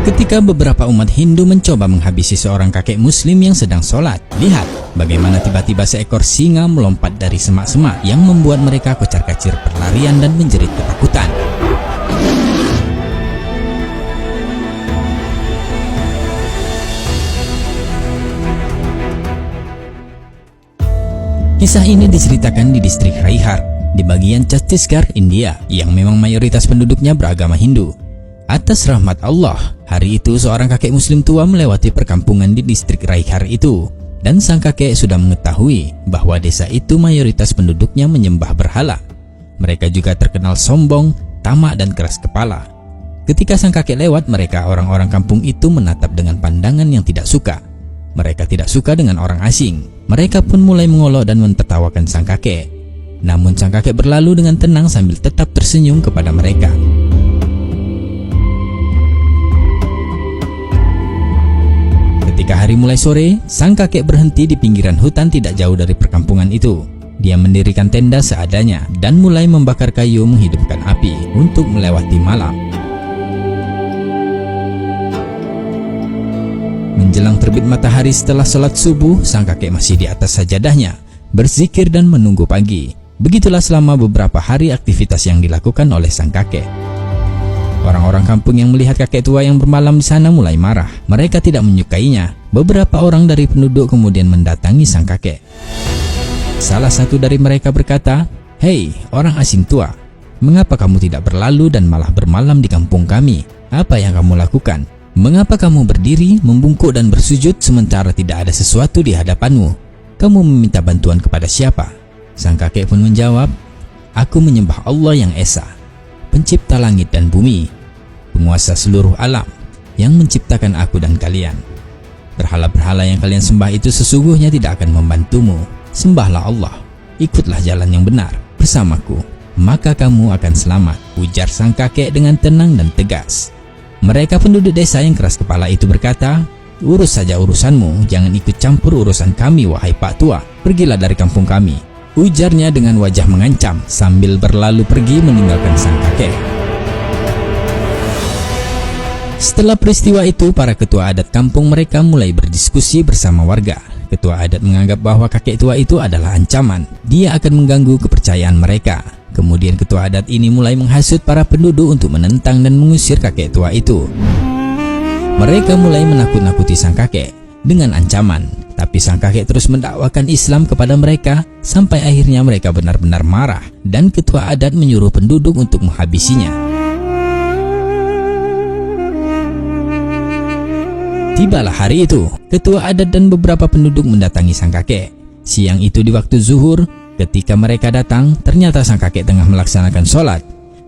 Ketika beberapa umat Hindu mencoba menghabisi seorang kakek muslim yang sedang sholat, lihat bagaimana tiba-tiba seekor singa melompat dari semak-semak yang membuat mereka kocar-kacir berlarian dan menjerit ketakutan. Kisah ini diceritakan di distrik Raihar, di bagian Chhattisgarh, India, yang memang mayoritas penduduknya beragama Hindu. Atas rahmat Allah, hari itu seorang kakek muslim tua melewati perkampungan di distrik Raihar itu, dan sang kakek sudah mengetahui bahwa desa itu mayoritas penduduknya menyembah berhala. Mereka juga terkenal sombong, tamak dan keras kepala. Ketika sang kakek lewat, mereka orang-orang kampung itu menatap dengan pandangan yang tidak suka. Mereka tidak suka dengan orang asing. Mereka pun mulai mengolok dan mentertawakan sang kakek. Namun sang kakek berlalu dengan tenang sambil tetap tersenyum kepada mereka. Ketika hari mulai sore, sang kakek berhenti di pinggiran hutan tidak jauh dari perkampungan itu. Dia mendirikan tenda seadanya dan mulai membakar kayu menghidupkan api untuk melewati malam. Menjelang terbit matahari setelah sholat subuh, sang kakek masih di atas sajadahnya, berzikir dan menunggu pagi. Begitulah selama beberapa hari aktivitas yang dilakukan oleh sang kakek. Orang-orang kampung yang melihat kakek tua yang bermalam di sana mulai marah. Mereka tidak menyukainya. Beberapa orang dari penduduk kemudian mendatangi sang kakek. Salah satu dari mereka berkata, "Hei, orang asing tua, mengapa kamu tidak berlalu dan malah bermalam di kampung kami? Apa yang kamu lakukan? Mengapa kamu berdiri, membungkuk dan bersujud sementara tidak ada sesuatu di hadapanmu? Kamu meminta bantuan kepada siapa?" Sang kakek pun menjawab, "Aku menyembah Allah yang Esa, pencipta langit dan bumi, penguasa seluruh alam, yang menciptakan aku dan kalian. Berhala-berhala yang kalian sembah itu sesungguhnya tidak akan membantumu. Sembahlah Allah, ikutlah jalan yang benar bersamaku, maka kamu akan selamat," ujar sang kakek dengan tenang dan tegas. Mereka penduduk desa yang keras kepala itu berkata, "Urus saja urusanmu, jangan ikut campur urusan kami, wahai Pak Tua. Pergilah dari kampung kami," ujarnya dengan wajah mengancam sambil berlalu pergi meninggalkan sang kakek. Setelah peristiwa itu, para ketua adat kampung mereka mulai berdiskusi bersama warga. Ketua adat menganggap bahwa kakek tua itu adalah ancaman. Dia akan mengganggu kepercayaan mereka. Kemudian ketua adat ini mulai menghasut para penduduk untuk menentang dan mengusir kakek tua itu. Mereka mulai menakut-nakuti sang kakek dengan ancaman. Tapi sang kakek terus mendakwakan Islam kepada mereka sampai akhirnya mereka benar-benar marah dan ketua adat menyuruh penduduk untuk menghabisinya. Tibalah hari itu, ketua adat dan beberapa penduduk mendatangi sang kakek. Siang itu di waktu zuhur, ketika mereka datang, ternyata sang kakek tengah melaksanakan sholat.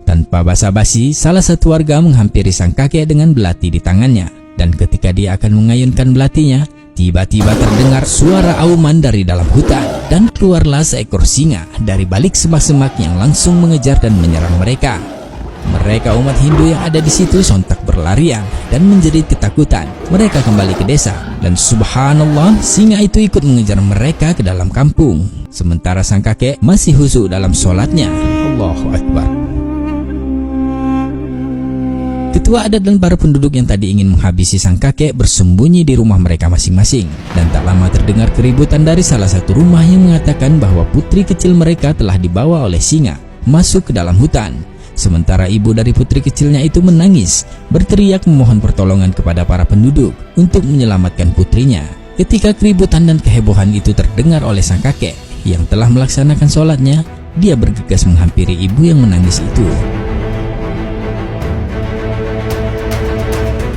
Tanpa basa-basi, salah satu warga menghampiri sang kakek dengan belati di tangannya. Dan ketika dia akan mengayunkan belatinya, tiba-tiba terdengar suara auman dari dalam hutan, dan keluarlah seekor singa dari balik semak-semak yang langsung mengejar dan menyerang mereka. Mereka umat Hindu yang ada di situ sontak berlarian dan menjerit ketakutan. Mereka kembali ke desa, dan subhanallah, singa itu ikut mengejar mereka ke dalam kampung. Sementara sang kakek masih khusyuk dalam sholatnya. Allahu Akbar. Ketua adat dan para penduduk yang tadi ingin menghabisi sang kakek bersembunyi di rumah mereka masing-masing. Dan tak lama terdengar keributan dari salah satu rumah yang mengatakan bahwa putri kecil mereka telah dibawa oleh singa masuk ke dalam hutan. Sementara ibu dari putri kecilnya itu menangis, berteriak memohon pertolongan kepada para penduduk untuk menyelamatkan putrinya. Ketika keributan dan kehebohan itu terdengar oleh sang kakek yang telah melaksanakan sholatnya, dia bergegas menghampiri ibu yang menangis itu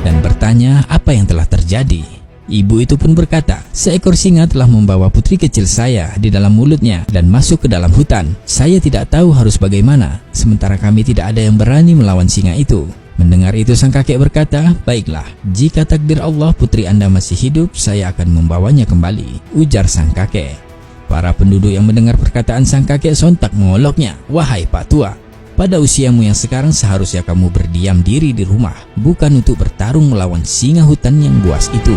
dan bertanya apa yang telah terjadi. Ibu itu pun berkata, "Seekor singa telah membawa putri kecil saya di dalam mulutnya dan masuk ke dalam hutan. Saya tidak tahu harus bagaimana, sementara kami tidak ada yang berani melawan singa itu." Mendengar itu sang kakek berkata, "Baiklah, jika takdir Allah putri Anda masih hidup, saya akan membawanya kembali," ujar sang kakek. Para penduduk yang mendengar perkataan sang kakek sontak mengoloknya, "Wahai Pak Tua, pada usiamu yang sekarang seharusnya kamu berdiam diri di rumah, bukan untuk bertarung melawan singa hutan yang buas itu."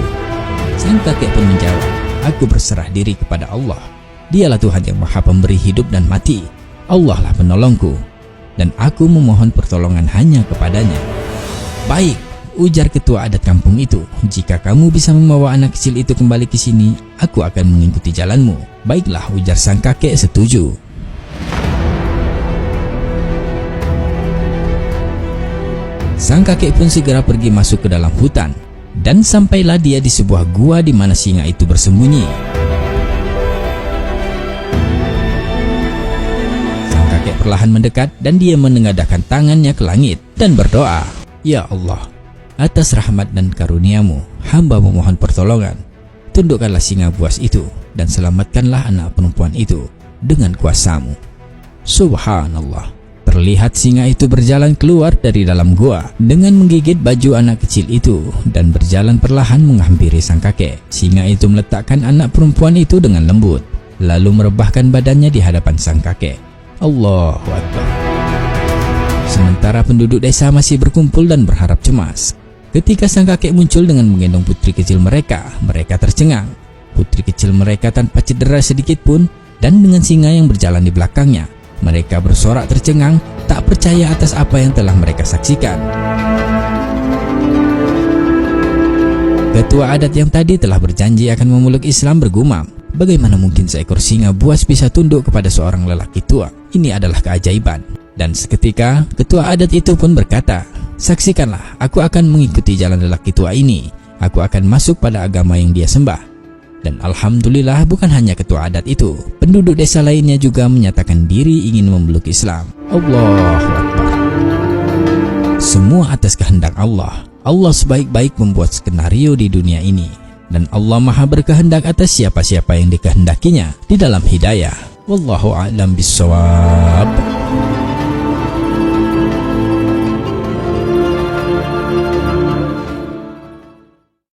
Sang kakek pun menjawab, "Aku berserah diri kepada Allah. Dialah Tuhan yang maha pemberi hidup dan mati. Allah lah penolongku, dan aku memohon pertolongan hanya kepadanya." "Baik, ujar ketua adat kampung itu, "Jika kamu bisa membawa anak kecil itu kembali ke sini, aku akan mengikuti jalanmu." "Baiklah," ujar sang kakek setuju. Sang kakek pun segera pergi masuk ke dalam hutan, dan sampailah dia di sebuah gua di mana singa itu bersembunyi. Sang kakek perlahan mendekat dan dia menengadahkan tangannya ke langit dan berdoa, "Ya Allah, atas rahmat dan karuniamu, hamba memohon pertolongan. Tundukkanlah singa buas itu dan selamatkanlah anak perempuan itu dengan kuasamu." Subhanallah. Terlihat singa itu berjalan keluar dari dalam gua dengan menggigit baju anak kecil itu dan berjalan perlahan menghampiri sang kakek. Singa itu meletakkan anak perempuan itu dengan lembut, lalu merebahkan badannya di hadapan sang kakek. Allahu Akbar. Sementara penduduk desa masih berkumpul dan berharap cemas. Ketika sang kakek muncul dengan menggendong putri kecil mereka, mereka tercengang. Putri kecil mereka tanpa cedera sedikit pun, dan dengan singa yang berjalan di belakangnya. Mereka bersorak tercengang, tak percaya atas apa yang telah mereka saksikan. Ketua adat yang tadi telah berjanji akan memeluk Islam bergumam, "Bagaimana mungkin seekor singa buas bisa tunduk kepada seorang lelaki tua? Ini adalah keajaiban." Dan seketika, ketua adat itu pun berkata, "Saksikanlah, aku akan mengikuti jalan lelaki tua ini. Aku akan masuk pada agama yang dia sembah." Dan alhamdulillah, bukan hanya ketua adat itu, penduduk desa lainnya juga menyatakan diri ingin memeluk Islam. Allahu Akbar. Semua atas kehendak Allah. Allah sebaik-baik membuat skenario di dunia ini, dan Allah maha berkehendak atas siapa-siapa yang dikehendakinya di dalam hidayah. Wallahu a'lam bishawab.